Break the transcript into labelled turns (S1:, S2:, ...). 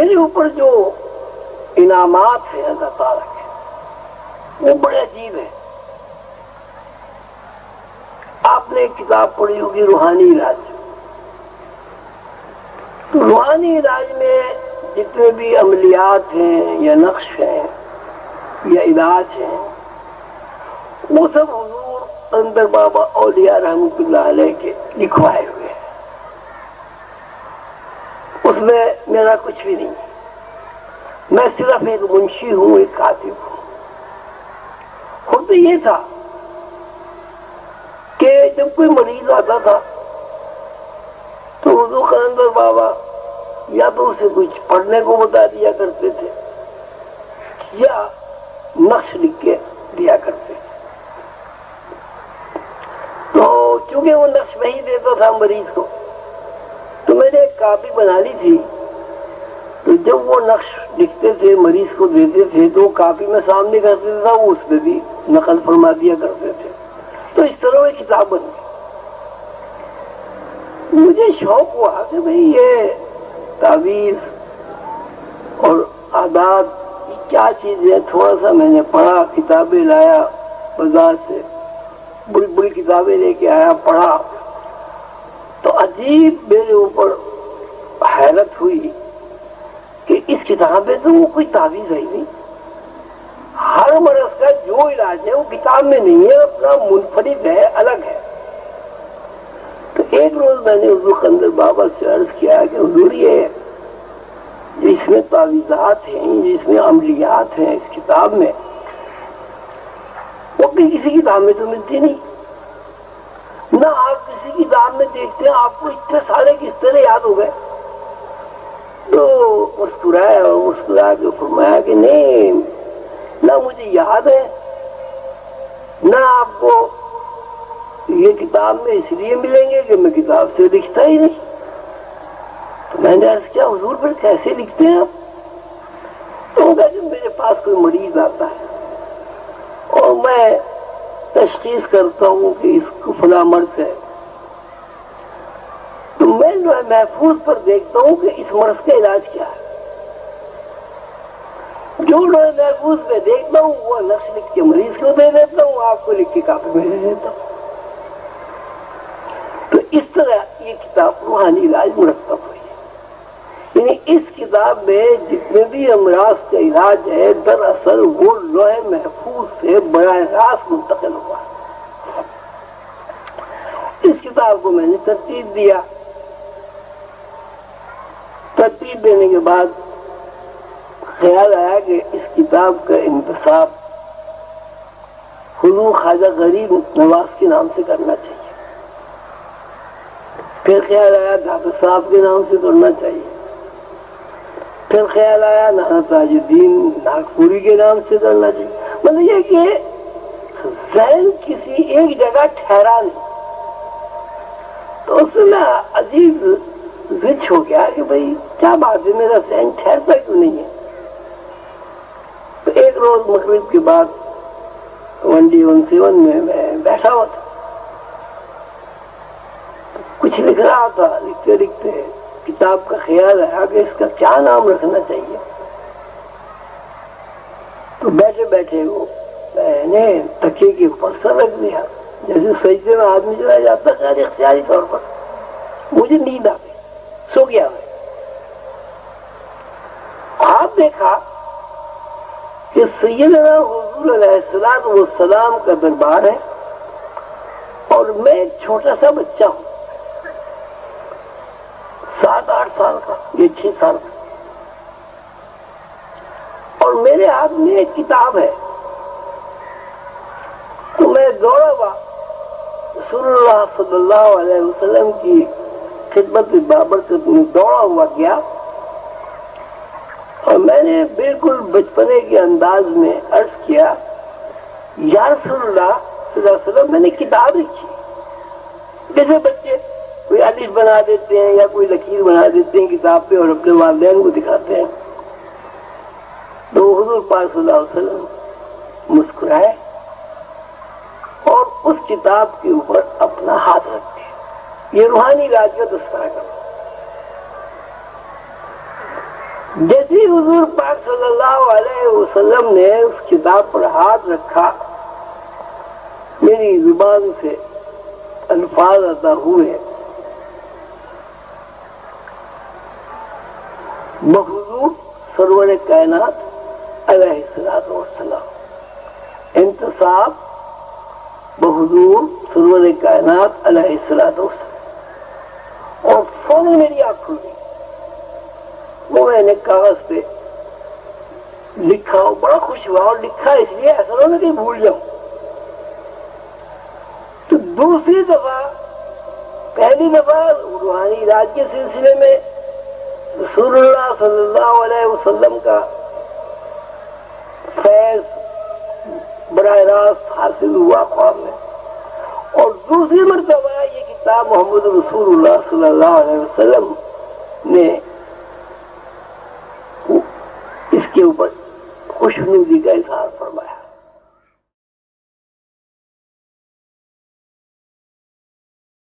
S1: میرے اوپر جو انعامات ہیں اللہ تعالیٰ کے وہ بڑے عجیب ہیں. آپ نے ایک کتاب پڑھی ہوگی روحانی علاج. تو روحانی علاج میں جتنے بھی عملیات ہیں یا نقش ہیں یا علاج ہیں وہ سب حضور اندر بابا اولیاء رحمۃ اللہ علیہ کے لکھوائے ہوئے ہیں. اس میں میرا کچھ بھی نہیں. میں صرف ایک منشی ہوں، ایک کاتب ہوں. خود یہ تھا کہ جب کوئی مریض آتا تھا تو حضور قلندر بابا یا تو اسے کچھ پڑھنے کو بتا دیا کرتے تھے یا نقش لکھ کے دیا کرتے تھے. تو چونکہ وہ نقش میں ہی دیتا تھا مریض کو تو میں نے ایک کاپی بنا لی تھی. تو جب وہ نقش لکھتے تھے مریض کو دیتے تھے تو کاپی میں سامنے کرتے تھا، وہ اس پہ بھی نقل فرما دیا کرتے تھے. تو اس طرح وہ کتاب بن گئی. مجھے شوق ہوا کہ بھئی یہ تعویذ اور عادات کیا چیز ہے. تھوڑا سا میں نے پڑھا، کتابیں لایا بازار سے، بڑی بڑی کتابیں لے کے آیا، پڑھا. تو عجیب میرے اوپر حیرت ہوئی کہ اس کتاب میں تو وہ کوئی تعویذ ہے ہی نہیں. ہر مرض کا جو علاج ہے وہ کتاب میں نہیں ہے، اپنا منفرد ہے، الگ ہے. تو ایک روز میں نے حضور قلندر بابا سے عرض کیا کہ حضور یہ جس میں تعویذات ہیں، جس میں عملیات ہیں اس کتاب میں، وہ کسی کتاب میں تو ملتی نہیں. نہ آپ کسی کتاب میں دیکھتے ہیں. آپ کو اتنے سارے کس طرح یاد ہو گئے؟ تو مسکرایا اور مسکرا کے فرمایا کہ نہیں، نہ مجھے یاد ہے، نہ آپ کو یہ کتاب میں اس لیے ملیں گے کہ میں کتاب سے لکھتا ہی نہیں. تو میں نے عرض کیا حضور پھر کیسے لکھتے ہیں آپ؟ تو وہ کہا کہ میرے پاس کوئی مریض آتا ہے اور میں تشخیص کرتا ہوں کہ اس کو فلاں مرض ہے، تو میں جو ہے محفوظ پر دیکھتا ہوں کہ اس مرض کا علاج کیا ہے. جو میں محفوظ میں دیکھتا ہوں وہ نقش لکھ کے مریض کو دے دیتا ہوں، آپ کو لکھ کے کاپی میں دے دیتا ہوں. تو اس طرح یہ کتاب روحانی علاج مرتب ہوئی. یعنی اس کتاب میں جتنے بھی امراض کا علاج ہے دراصل وہ لوح محفوظ سے براہ راست منتقل ہوا. اس کتاب کو میں نے ترتیب دیا. ترتیب دینے کے بعد خیال آیا کہ اس کتاب کا انتساب حضور خواجہ غریب نواز کے نام سے کرنا چاہیے. پھر خیال آیا داتا صاحب کے نام سے کرنا چاہیے. پھر خیال آیا نانا تاج الدین ناگپوری کے نام سے کرنا چاہیے. مطلب یہ کہ ذہن کسی ایک جگہ ٹھہرا نہیں. تو اس میں عجیب زچ ہو گیا کہ بھئی کیا بات ہے، میرا ذہن ٹھہرتا کیوں نہیں ہے. تو ایک روز مغرب کے بعد 2017 میں بیٹھا ہوا تھا، کچھ لکھ رہا تھا. لکھتے لکھتے کتاب کا خیال آیا کہ اس کا کیا نام رکھنا چاہیے. تو بیٹھے بیٹھے وہ میں نے تکیے کے اوپر سر رکھ دیا، جیسے سجدے میں آدمی چلا جاتا ہے غیر اختیاری طور پر. مجھے نیند آ گئی، سو گیا میں. آپ دیکھا کہ سیدنا حضور علیہ الصلوۃ والسلام کا دربار ہے اور میں ایک چھوٹا سا بچہ ہوں، 7-8 سال کا، یہ 6 سال کا، اور میرے ہاتھ میں ایک کتاب ہے. تو میں دوڑا ہوا رسول اللہ صلی اللہ علیہ وسلم کی خدمت بابرکت میں دوڑا ہوا گیا اور میں نے بالکل بچپنے کے انداز میں عرض کیا یا رسول اللہ صلی اللہ علیہ وسلم میں نے کتاب لکھی. جیسے بچے کوئی الف بنا دیتے ہیں یا کوئی لکیر بنا دیتے ہیں کتاب پہ اور اپنے والدین کو دکھاتے ہیں. تو حضور پاک صلی اللہ علیہ وسلم مسکرائے اور اس کتاب کے اوپر اپنا ہاتھ رکھ دیا. یہ روحانی علاج کا تذکرہ کرو. جیسے حضور پاک صلی اللہ علیہ وسلم نے اس کتاب پر ہاتھ رکھا، میری زبان سے الفاظ ادا ہوئے، بحضور سرور کائنات علیہ الصلوۃ والسلام، انتصاب بحضور سرور کائنات علیہ الصلوۃ والسلام، اور فوراً میری آنکھ کھل گئی۔ وہ میں نے کاغذ پہ لکھا، اور بڑا خوش ہوا، اور لکھا اس لیے ایسا نہ کہ بھول جاؤں۔ تو دوسری دفعہ، پہلی دفعہ روحانی علاج کے سلسلے میں رسول اللہ صلی اللہ علیہ وسلم کا فیض براہ راست حاصل ہوا خواب میں، اور دوسری مرتبہ یہ کتاب محمد رسول اللہ صلی اللہ علیہ وسلم نے اس کے اوپر خوشنودی کا اظہار فرمایا۔